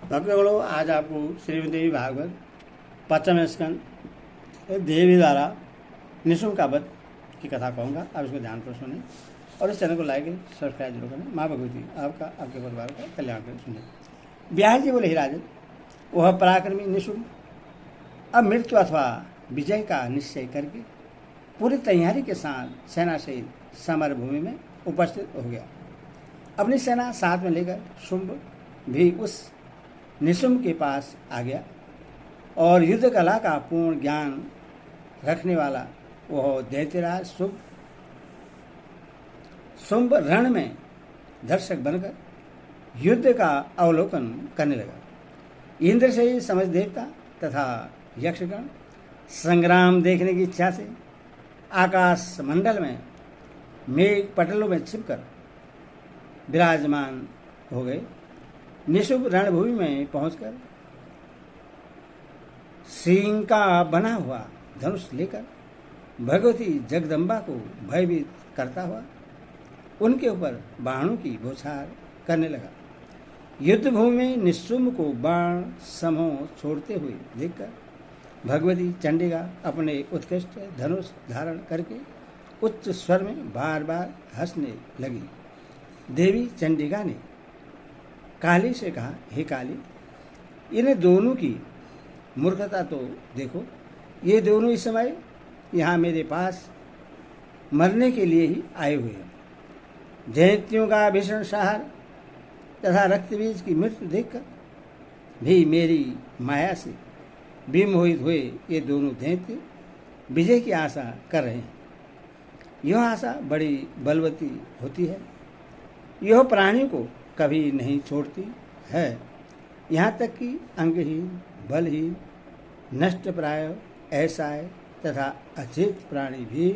भक्तगणों, आज आपको श्रीमद्देवी भागवत पंचम स्कंद देवी द्वारा निशुम्भ का वध की कथा कहूँगा। आप इसको ध्यान पर सुने और इस चैनल को लाइक सब्सक्राइब जरूर करें। माँ भगवती आपका आपके परिवार का कल्याण करें। सुने। ब्याह जी बोले, ही राजन, वह पराक्रमी निशुम्भ अब मृत्यु अथवा विजय का निश्चय करके पूरी तैयारी के साथ सेना सहित समर भूमि में उपस्थित हो गया। अपनी सेना साथ में लेकर शुंभ भी उस निशुम्भ के पास आ गया और युद्ध कला का पूर्ण ज्ञान रखने वाला वह दैत्यराज शुंभ रण में दर्शक बनकर युद्ध का अवलोकन करने लगा। इंद्र से समझ देवता तथा यक्षगण संग्राम देखने की इच्छा से आकाश मंडल में मेघ पटलों में छिपकर विराजमान हो गए। निशुम्भ रणभूमि में पहुंचकर सिंह का बना हुआ धनुष लेकर भगवती जगदम्बा को भयभीत करता हुआ उनके ऊपर बाणों की बौछार करने लगा। युद्ध भूमि में निशुम्भ को बाण समूह छोड़ते हुए देखकर भगवती चंडिका अपने उत्कृष्ट धनुष धारण करके उच्च स्वर में बार बार हंसने लगी। देवी चंडिका ने काली से कहा, हे काली, इन दोनों की मूर्खता तो देखो। ये दोनों इस समय यहाँ मेरे पास मरने के लिए ही आए हुए हैं। दैत्यों का भीषण सहार तथा रक्तबीज की मृत्यु देखकर भी मेरी माया से विमोहित हुए ये दोनों दैत्य विजय की आशा कर रहे हैं। यह आशा बड़ी बलवती होती है। यह प्राणी को कभी नहीं छोड़ती है। यहाँ तक कि अंगहीन, बलहीन, नष्ट प्राय, असहाय तथा अचेत प्राणी भी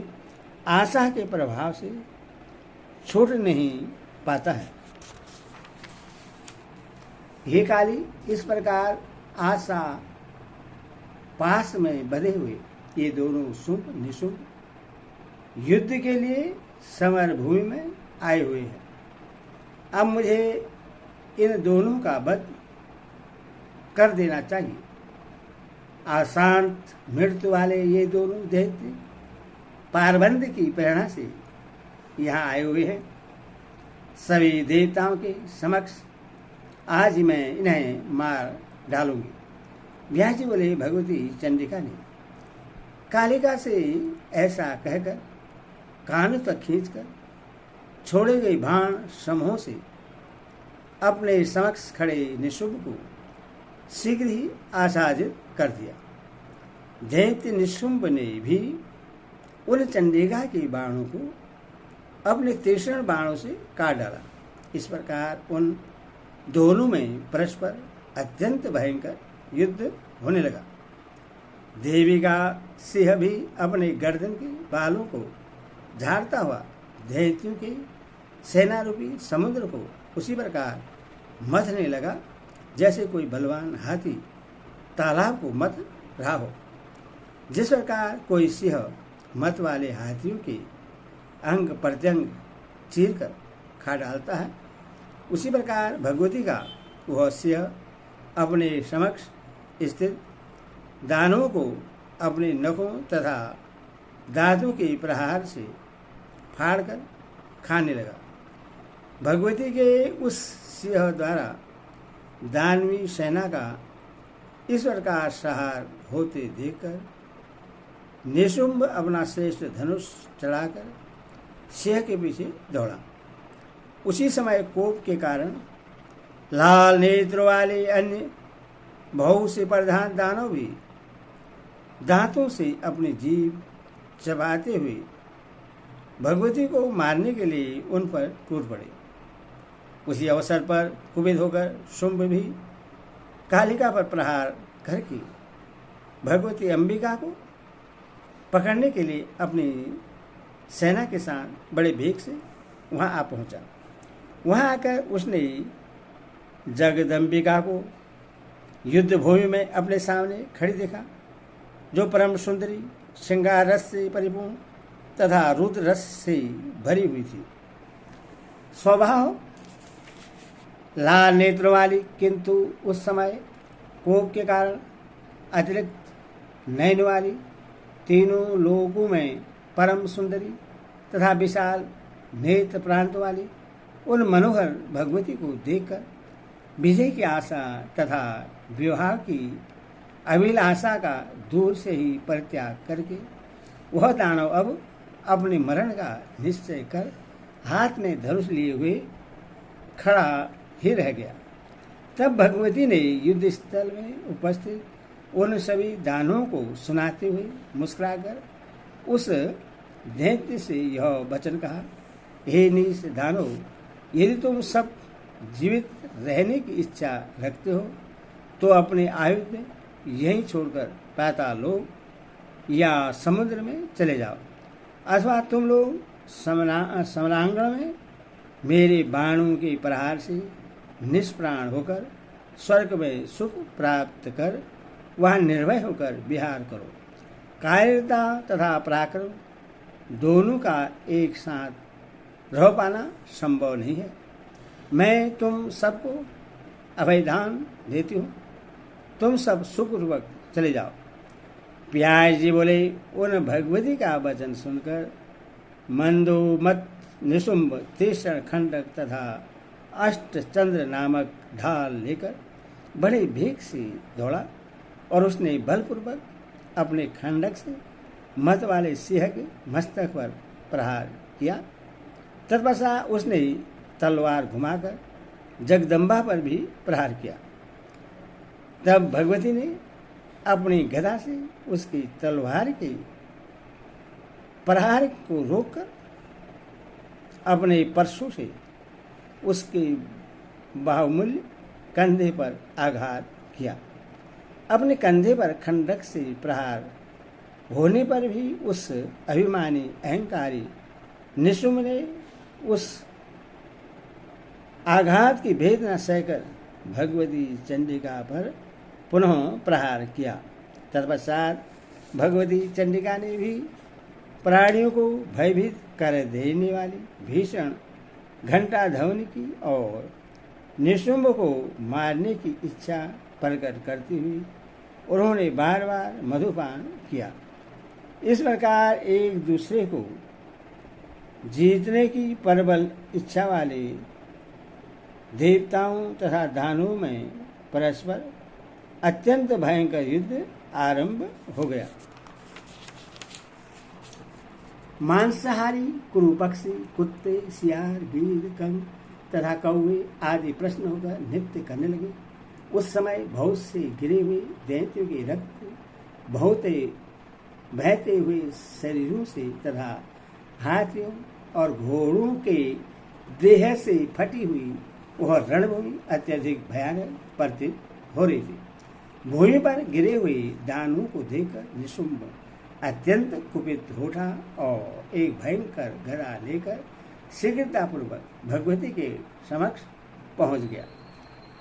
आशा के प्रभाव से छूट नहीं पाता है। हे काली, इस प्रकार आशा पास में बंधे हुए ये दोनों शुंभ निशुम्भ युद्ध के लिए समर भूमि में आए हुए हैं। अब मुझे इन दोनों का वध कर देना चाहिए। अशांत मृत्यु वाले ये दोनों दैत्य पारबंद की प्रेरणा से यहाँ आए हुए हैं। सभी देवताओं के समक्ष आज मैं इन्हें मार डालूंगी। व्यास जी बोले, भगवती चंडिका ने कालिका से ऐसा कहकर कान तक खींचकर छोड़े गए बाण समूह से अपने समक्ष खड़े निशुम्भ को शीघ्र ही आच्छादित कर दिया। दैत्य निशुम्भ ने भी उन चंडिका के बाणों को अपने तीक्ष्ण बाणों से काट डाला। इस प्रकार उन दोनों में परस्पर अत्यंत भयंकर युद्ध होने लगा। देवी का सिंह भी अपने गर्दन के बालों को झाड़ता हुआ दैत्यों के सेना रूपी समुद्र को उसी प्रकार मथने लगा जैसे कोई बलवान हाथी तालाब को मथ रहा हो। जिस प्रकार कोई सिंह मत वाले हाथियों के अंग प्रत्यंग चीर कर खा डालता है, उसी प्रकार भगवती का वह सिंह अपने समक्ष स्थित दानवों को अपने नखों तथा दांतों के प्रहार से फाड़कर खाने लगा। भगवती के उस सिंह द्वारा दानवी सेना का इस प्रकार सहार होते देखकर निशुम्भ अपना श्रेष्ठ धनुष चढ़ाकर सिंह के पीछे दौड़ा। उसी समय कोप के कारण लाल नेत्र वाले अन्य बहु से प्रधान दानव भी दांतों से अपनी जीभ चबाते हुए भगवती को मारने के लिए उन पर टूट पड़े। उसी अवसर पर कुपित होकर शुंभ भी कालिका पर प्रहार करके भगवती अंबिका को पकड़ने के लिए अपनी सेना के साथ बड़े वेग से वहां आ पहुंचा। वहां आकर उसने जगदम्बिका को युद्ध भूमि में अपने सामने खड़ी देखा, जो परम सुंदरी, श्रृंगार रस से परिपूर्ण तथा रुद्र रस से भरी हुई थी। स्वभाव लाल नेत्र वाली, किंतु उस समय कोप के कारण अतिरिक्त नयन वाली, तीनों लोगों में परम सुंदरी तथा विशाल नेत्र प्रांत वाली उन मनोहर भगवती को देखकर विजय की आशा तथा विवाह की अभिलाषा का दूर से ही परित्याग करके वह दानव अब अपने मरण का निश्चय कर हाथ में धनुष लिए हुए खड़ा ही रह गया। तब भगवती ने युद्ध स्थल में उपस्थित उन सभी दानवों को सुनाते हुए मुस्कुराकर उस दैत्य से यह वचन कहा, हे नीच दानव, यदि तुम सब जीवित रहने की इच्छा रखते हो तो अपने आयुध यहीं छोड़कर पाताल लोक या समुद्र में चले जाओ, अथवा तुम लोग समरांगण में मेरे बाणों के प्रहार से निष्प्राण होकर स्वर्ग में सुख प्राप्त कर वहाँ निर्भय होकर विहार करो। कायरता तथा पराक्रम दोनों का एक साथ रह पाना संभव नहीं है। मैं तुम सबको अभयदान देती हूँ, तुम सब सुखपूर्वक चले जाओ। व्यास जी बोले, उन भगवती का वचन सुनकर मंदोमत निशुंभ तीक्ष्ण खंडक तथा अष्टचंद्र नामक ढाल लेकर बड़े वेग से दौड़ा और उसने बलपूर्वक अपने खंडक से मत वाले सिंह के मस्तक पर प्रहार किया। तत्पश्चात उसने तलवार घुमाकर जगदम्बा पर भी प्रहार किया। तब भगवती ने अपनी गदा से उसकी तलवार के प्रहार को रोककर अपने परशु से उसके बाहुमूल्य कंधे पर आघात किया। अपने कंधे पर खंडक से प्रहार होने पर भी उस अभिमानी अहंकारी निशुम्भ ने उस आघात की भेद न सहकर भगवती चंडिका पर पुनः प्रहार किया। तत्पश्चात भगवती चंडिका ने भी प्राणियों को भयभीत कर देने वाली भीषण घंटा ध्वनि की और निशुंभ को मारने की इच्छा प्रकट करती हुई उन्होंने बार बार मधुपान किया। इस प्रकार एक दूसरे को जीतने की प्रबल इच्छा वाले देवताओं तथा दानवों में परस्पर अत्यंत भयंकर युद्ध आरंभ हो गया। मांसाहारी कुरुपक्षी, कुत्ते, सियार, गीद, कंग तथा कौवे आदि प्रश्न होकर नृत्य करने लगे। उस समय बहुत से गिरे हुए दैत्यों के रक्त बहते हुए शरीरों से तथा हाथियों और घोड़ों के देह से फटी हुई वह रणभूमि अत्यधिक भयानक प्रतीत हो रही थी। भूमि पर गिरे हुए दानवों को देखकर निशुंभ अत्यंत कुपित हो उठा और एक भयंकर गदा लेकर शीघ्रतापूर्वक भगवती के समक्ष पहुंच गया।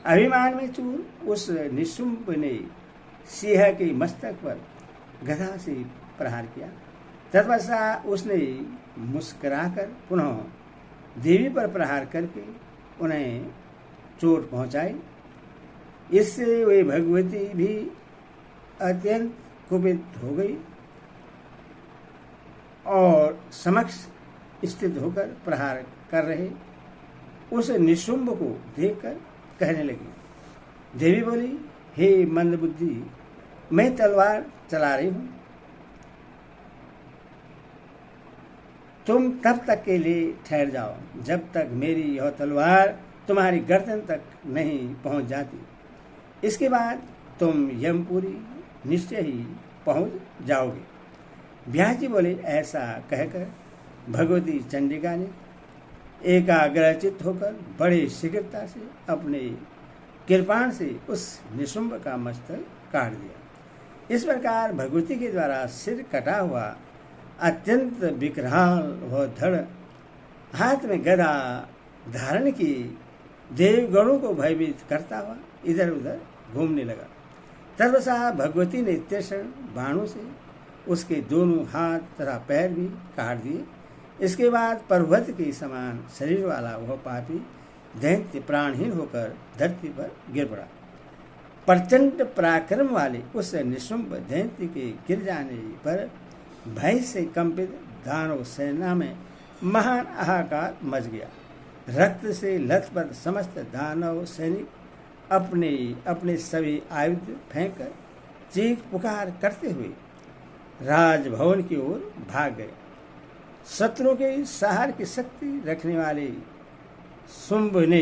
अभिमान में चूर उस निशुंभ ने सिंह के मस्तक पर गदा से प्रहार किया। तत्पश्चात उसने मुस्कुराकर पुनः देवी पर प्रहार करके उन्हें चोट पहुंचाई। इससे वे भगवती भी अत्यंत कुपित हो गई और समक्ष स्थित होकर प्रहार कर रहे उस निशुंभ को देखकर कहने लगी। देवी बोली, हे मंदबुद्धि, मैं तलवार चला रही हूं, तुम तब तक के लिए ठहर जाओ जब तक मेरी यह तलवार तुम्हारी गर्दन तक नहीं पहुंच जाती। इसके बाद तुम यमपुरी निश्चय ही पहुंच जाओगे। व्यास जी बोले, ऐसा कहकर भगवती चंडिका ने एकाग्रचित होकर बड़े शीघ्रता से अपने कृपाण से उस निशुंभ का मस्तक काट दिया। इस प्रकार भगवती के द्वारा सिर कटा हुआ अत्यंत विकराल व धड़ हाथ में गदा धारण की देवगणों को भयभीत करता हुआ इधर उधर घूमने लगा। तत्पश्चात भगवती ने तीक्ष्ण बाणों से उसके दोनों हाथ तथा पैर भी काट दिए। इसके बाद पर्वत के समान शरीर वाला वह पापी दैत्य प्राणहीन होकर धरती पर गिर पड़ा। प्रचंड पराक्रम वाले उस निशुंभ दैत्य के गिर जाने पर भय से कंपित दानव सेना में महान हाहाकार मच गया। रक्त से लथपथ समस्त दानव सैनिक अपने अपने सभी आयुध फेंककर चीख पुकार करते हुए राजभवन की ओर भाग गए। शत्रु के सहार की शक्ति रखने वाले शुंभ ने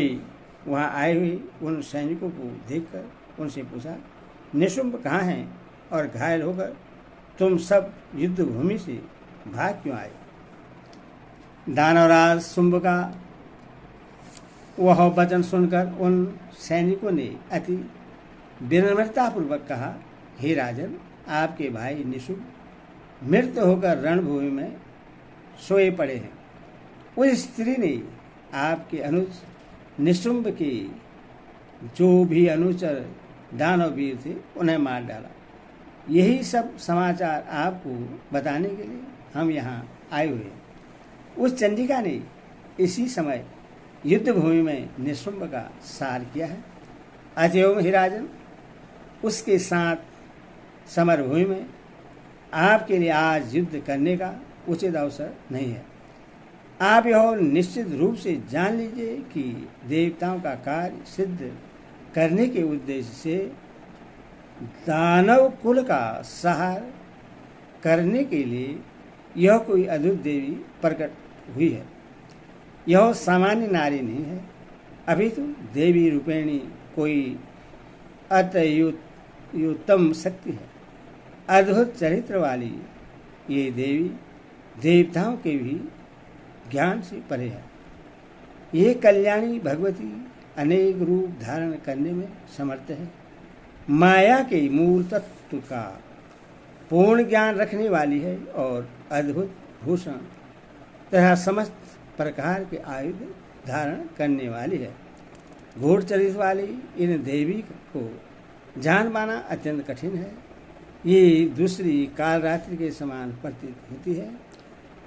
वहां आए हुए उन सैनिकों को देखकर उनसे पूछा, निशुंभ कहाँ हैं और घायल होकर तुम सब युद्ध भूमि से भाग क्यों आए? दानवराज शुंभ का वह वचन सुनकर उन सैनिकों ने अति विनम्रतापूर्वक कहा, हे राजन, आपके भाई निशुंभ मृत होकर रणभूमि में सोए पड़े हैं। उस स्त्री ने आपके अनुज निशुंभ के जो भी अनुचर दानव वीर थे उन्हें मार डाला। यही सब समाचार आपको बताने के लिए हम यहाँ आए हुए हैं। उस चंडिका ने इसी समय युद्ध भूमि में निशुंभ का सार किया है। अतएव हे राजन, उसके साथ समरभूमि में आपके लिए आज युद्ध करने का उचित अवसर नहीं है। आप यह निश्चित रूप से जान लीजिए कि देवताओं का कार्य सिद्ध करने के उद्देश्य से दानव कुल का संहार करने के लिए यह कोई अद्भुत देवी प्रकट हुई है। यह सामान्य नारी नहीं है, अभी तो देवी रूपेणी कोई अत्युत्तम शक्ति है। अद्भुत चरित्र वाली ये देवी देवताओं के भी ज्ञान से परे है। ये कल्याणी भगवती अनेक रूप धारण करने में समर्थ है। माया के मूल तत्व का पूर्ण ज्ञान रखने वाली है और अद्भुत भूषण तथा समस्त प्रकार के आयुध धारण करने वाली है। घोर चरित्र वाली इन देवी को जान पाना अत्यंत कठिन है। ये दूसरी काल रात्रि के समान प्रतीत होती है।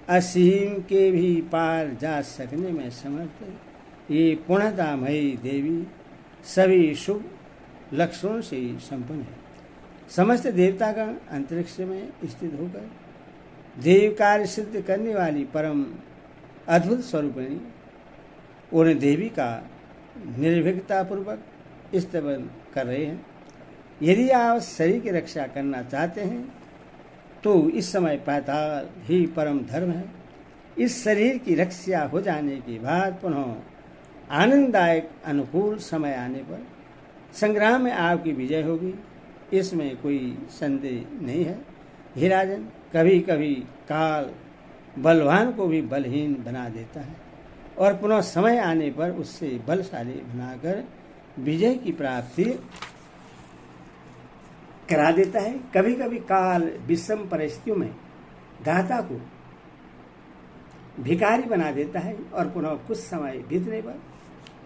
असीम के भी पार जा सकने में समर्थ ये पूर्णतामयी देवी सभी शुभ लक्षणों से संपन्न है। समस्त देवतागण अंतरिक्ष में स्थित होकर देव कार्य सिद्ध करने वाली परम अद्भुत स्वरूपिणी उन देवी का निर्भीकतापूर्वक स्तवन कर रहे हैं। यदि आप शरीर की रक्षा करना चाहते हैं तो इस समय पाताल ही परम धर्म है। इस शरीर की रक्षा हो जाने के बाद पुनः आनंददायक अनुकूल समय आने पर संग्राम में आपकी विजय होगी, इसमें कोई संदेह नहीं है। हे राजन, कभी कभी काल बलवान को भी बलहीन बना देता है और पुनः समय आने पर उससे बलशाली बनाकर विजय की प्राप्ति करा देता है। कभी कभी काल विषम परिस्थितियों में दाता को भिखारी बना देता है और पुनः कुछ समय बीतने पर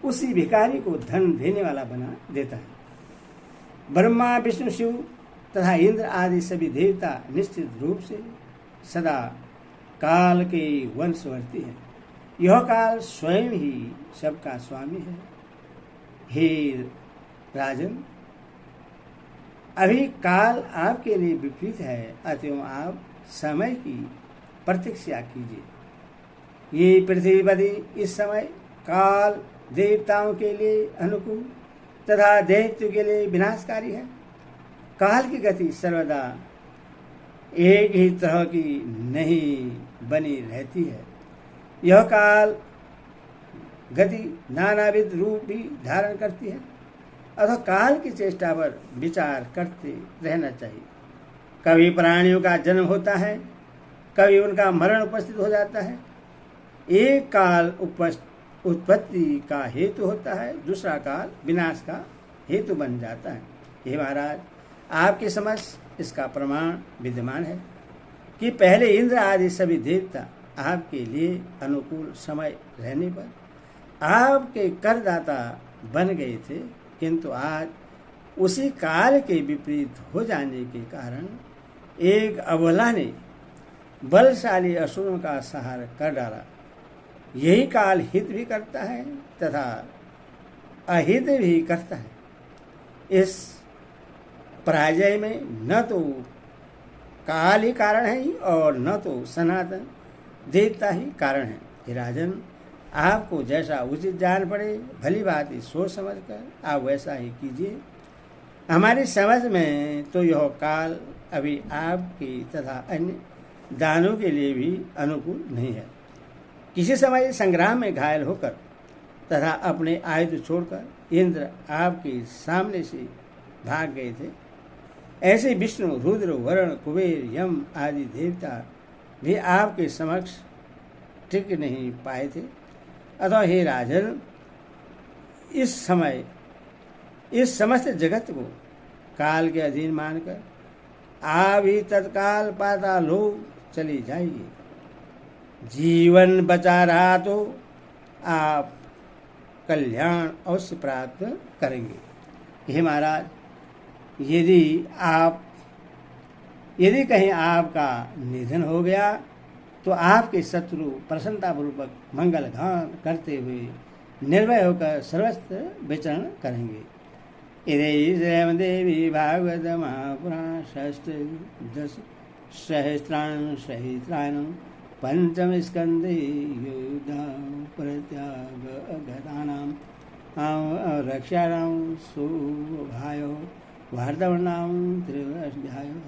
उसी भिखारी को धन देने वाला बना देता है। ब्रह्मा, विष्णु, शिव तथा इंद्र आदि सभी देवता निश्चित रूप से सदा काल के वंशवर्ती है। यह काल स्वयं ही सबका स्वामी है। हे राजन, अभी काल आपके लिए विपरीत है, अतएव आप समय की प्रतीक्षा कीजिए। ये पृथ्वीपति इस समय काल देवताओं के लिए अनुकूल तथा दैत्य के लिए विनाशकारी है। काल की गति सर्वदा एक ही तरह की नहीं बनी रहती है। यह काल गति नानाविध रूप भी धारण करती है, अतः काल की चेष्टा पर विचार करते रहना चाहिए। कभी प्राणियों का जन्म होता है, कभी उनका मरण उपस्थित हो जाता है। एक काल उत्पत्ति का हेतु होता है, दूसरा काल विनाश का हेतु बन जाता है। हे महाराज, आपके समक्ष इसका प्रमाण विद्यमान है कि पहले इंद्र आदि सभी देवता आपके लिए अनुकूल समय रहने पर आपके करदाता बन गए थे, किंतु आज उसी काल के विपरीत हो जाने के कारण एक अबला ने बलशाली असुरों का संहार कर डाला। यही काल हित भी करता है तथा अहित भी करता है। इस पराजय में न तो काल ही कारण है और न तो सनातन देवता ही कारण है। हे राजन, आपको जैसा उचित जान पड़े भली बात ही सोच समझ कर आप वैसा ही कीजिए। हमारी समझ में तो यह काल अभी आपकी तथा अन्य दानों के लिए भी अनुकूल नहीं है। किसी समय संग्राम में घायल होकर तथा अपने आयुध छोड़कर इंद्र आपके सामने से भाग गए थे। ऐसे विष्णु, रुद्र, वरुण, कुबेर, यम आदि देवता भी आपके समक्ष टिक नहीं पाए थे। अतः हे राजन, इस समय इस समस्त जगत को काल के अधीन मानकर आप ही तत्काल पातालोक चले जाइए। जीवन बचा रहा तो आप कल्याण अवश्य प्राप्त करेंगे। हे महाराज, यदि कहीं आपका निधन हो गया तो आपके शत्रु प्रसन्नतापूर्वक मंगल गान करते हुए निर्भय होकर सर्वत्र विचरण करेंगे। इति श्रीमद्देवी भागवत महापुराण सहस्राण पंचम स्कंदे युद्ध प्रत्याग गतानां रक्षाणां शुभायो वार्तवनां त्रिअध्यायो।